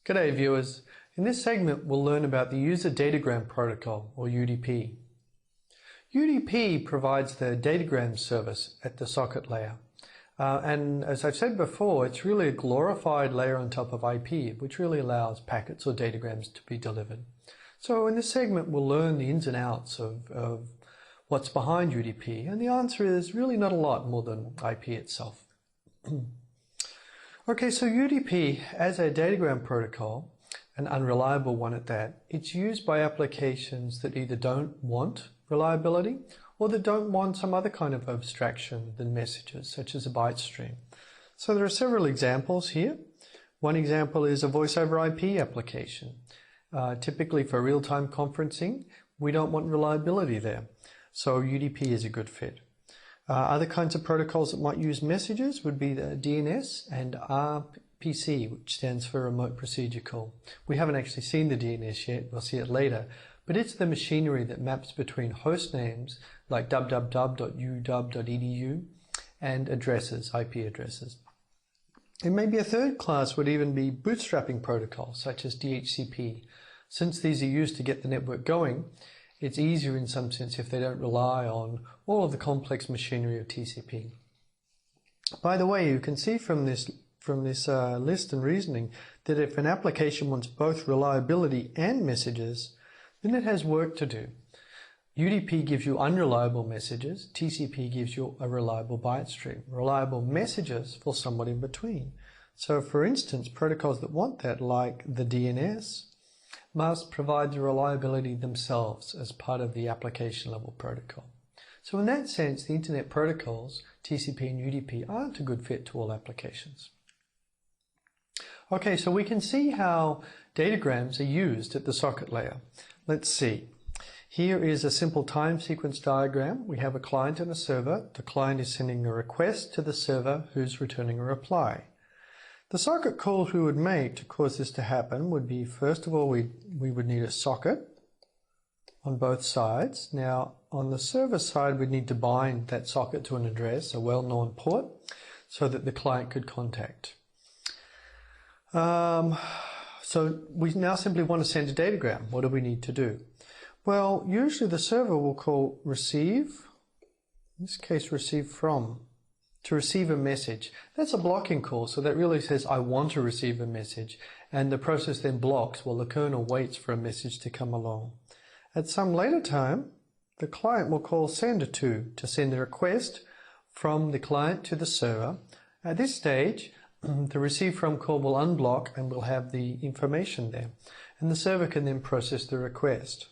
G'day viewers. In this segment we'll learn about the User Datagram Protocol, or UDP. UDP provides the datagram service at the socket layer. And as I've said before, it's really a glorified layer on top of IP, which really allows packets or datagrams to be delivered. So in this segment we'll learn the ins and outs of what's behind UDP, and the answer is really not a lot more than IP itself. Okay, so UDP as a datagram protocol, an unreliable one at that, it's used by applications that either don't want reliability or that don't want some other kind of abstraction than messages, such as a byte stream. So there are several examples here. One example is a voice over IP application. Typically for real-time conferencing, we don't want reliability there, so UDP is a good fit. Other kinds of protocols that might use messages would be the DNS and RPC, which stands for Remote Procedure Call. We haven't actually seen the DNS yet, we'll see it later, but it's the machinery that maps between host names like www.uw.edu and addresses, IP addresses. And maybe a third class would even be bootstrapping protocols such as DHCP. Since these are used to get the network going, it's easier in some sense if they don't rely on all of the complex machinery of TCP. By the way, you can see from this list and reasoning that if an application wants both reliability and messages, then it has work to do. UDP gives you unreliable messages, TCP gives you a reliable byte stream. Reliable messages fall somewhat in between. So for instance, protocols that want that, like the DNS, must provide the reliability themselves as part of the application level protocol. So in that sense, the internet protocols, TCP and UDP, aren't a good fit to all applications. Okay, so we can see how datagrams are used at the socket layer. Let's see. Here is a simple time sequence diagram. We have a client and a server. The client is sending a request to the server who's returning a reply. The socket calls we would make to cause this to happen would be, first of all, we would need a socket on both sides. Now, on the server side, we'd need to bind that socket to an address, a well-known port, so that the client could contact. So we now simply want to send a datagram. What do we need to do? Well, usually the server will call receive, in this case receive from, to receive a message. That's a blocking call, so that really says I want to receive a message, and the process then blocks while the kernel waits for a message to come along. At some later time, the client will call send to send a request from the client to the server. At this stage, the receive from call will unblock and will have the information there, and the server can then process the request.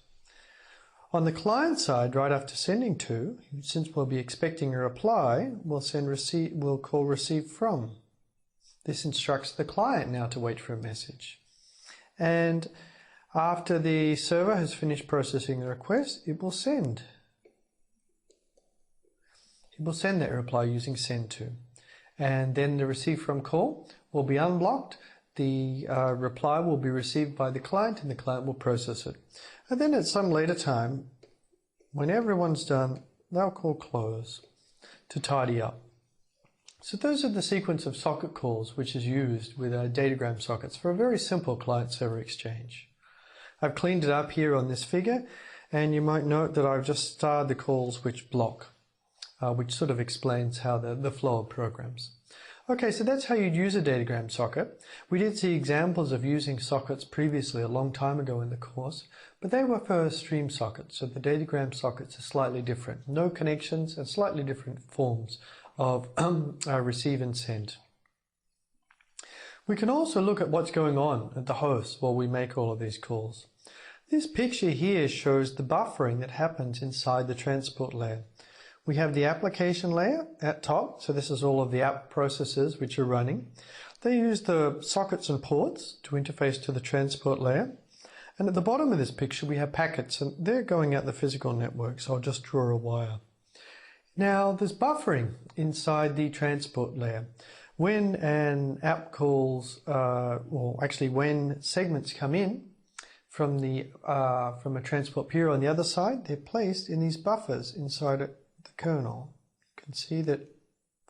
On the client side, right after sending to, since we'll be expecting a reply, we'll call receive from. This instructs the client now to wait for a message. And after the server has finished processing the request, it will send. It will send that reply using send to. And then the receive from call will be unblocked. The reply will be received by the client and the client will process it. And then at some later time, when everyone's done, they'll call close to tidy up. So those are the sequence of socket calls which is used with datagram sockets for a very simple client-server exchange. I've cleaned it up here on this figure, and you might note that I've just starred the calls which block, which sort of explains how the flow of programs. Okay, so that's how you'd use a datagram socket. We did see examples of using sockets previously a long time ago in the course, but they were for stream sockets, so the datagram sockets are slightly different. No connections and slightly different forms of receive and send. We can also look at what's going on at the host while we make all of these calls. This picture here shows the buffering that happens inside the transport layer. We have the application layer at top, so this is all of the app processes which are running. They use the sockets and ports to interface to the transport layer. And at the bottom of this picture we have packets, and they're going out the physical network, so I'll just draw a wire. Now there's buffering inside the transport layer. When an app calls, when segments come in from a transport peer on the other side, they're placed in these buffers inside the kernel. You can see that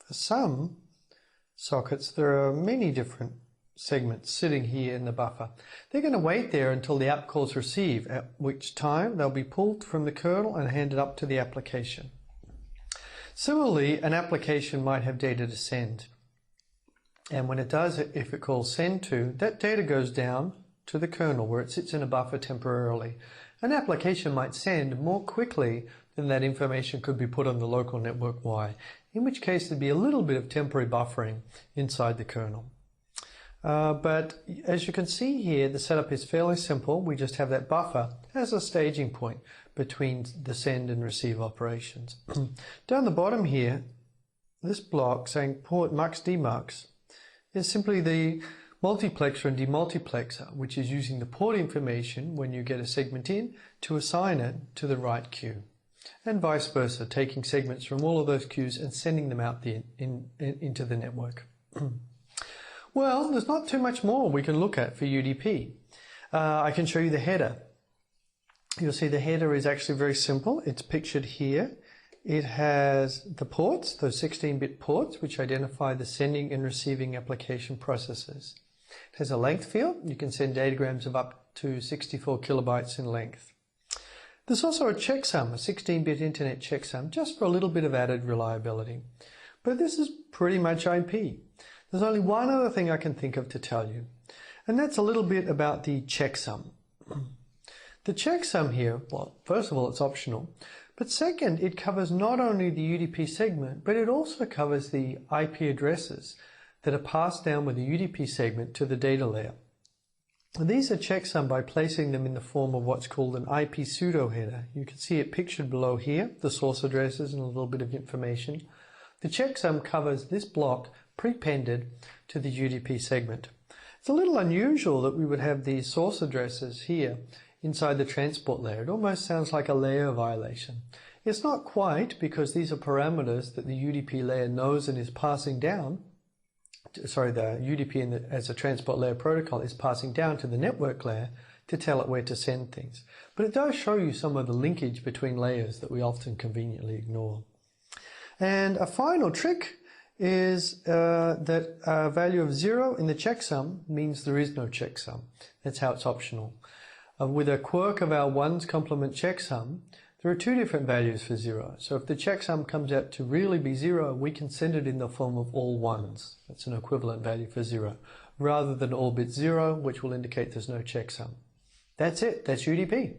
for some sockets there are many different segments sitting here in the buffer. They're going to wait there until the app calls receive, at which time they'll be pulled from the kernel and handed up to the application. Similarly, an application might have data to send. And when it does, if it calls send to, that data goes down to the kernel where it sits in a buffer temporarily. An application might send more quickly than that information could be put on the local network Y, in which case there'd be a little bit of temporary buffering inside the kernel. But as you can see here, the setup is fairly simple. We just have that buffer as a staging point between the send and receive operations. Down the bottom here, this block saying port mux demux is simply the multiplexer and demultiplexer, which is using the port information when you get a segment in to assign it to the right queue. And vice versa, taking segments from all of those queues and sending them out into the network. Well, there's not too much more we can look at for UDP. I can show you the header. You'll see the header is actually very simple. It's pictured here. It has the ports, those 16-bit ports, which identify the sending and receiving application processes. It has a length field. You can send datagrams of up to 64 kilobytes in length. There's also a checksum, a 16-bit internet checksum, just for a little bit of added reliability. But this is pretty much IP. There's only one other thing I can think of to tell you, and that's a little bit about the checksum. The checksum here, well, first of all, it's optional, but second, it covers not only the UDP segment, but it also covers the IP addresses that are passed down with the UDP segment to the data layer. And these are checksum by placing them in the form of what's called an IP pseudo header. You can see it pictured below here, the source addresses and a little bit of information. The checksum covers this block prepended to the UDP segment. It's a little unusual that we would have these source addresses here inside the transport layer. It almost sounds like a layer violation. It's not quite, because these are parameters that the UDP layer knows and is passing down. The UDP as a transport layer protocol is passing down to the network layer to tell it where to send things. But it does show you some of the linkage between layers that we often conveniently ignore. And a final trick is that a value of 0 in the checksum means there is no checksum. That's how it's optional. With a quirk of our ones complement checksum, there are two different values for 0. So if the checksum comes out to really be 0, we can send it in the form of all ones. That's an equivalent value for 0, rather than all bit 0, which will indicate there's no checksum. That's it. That's UDP.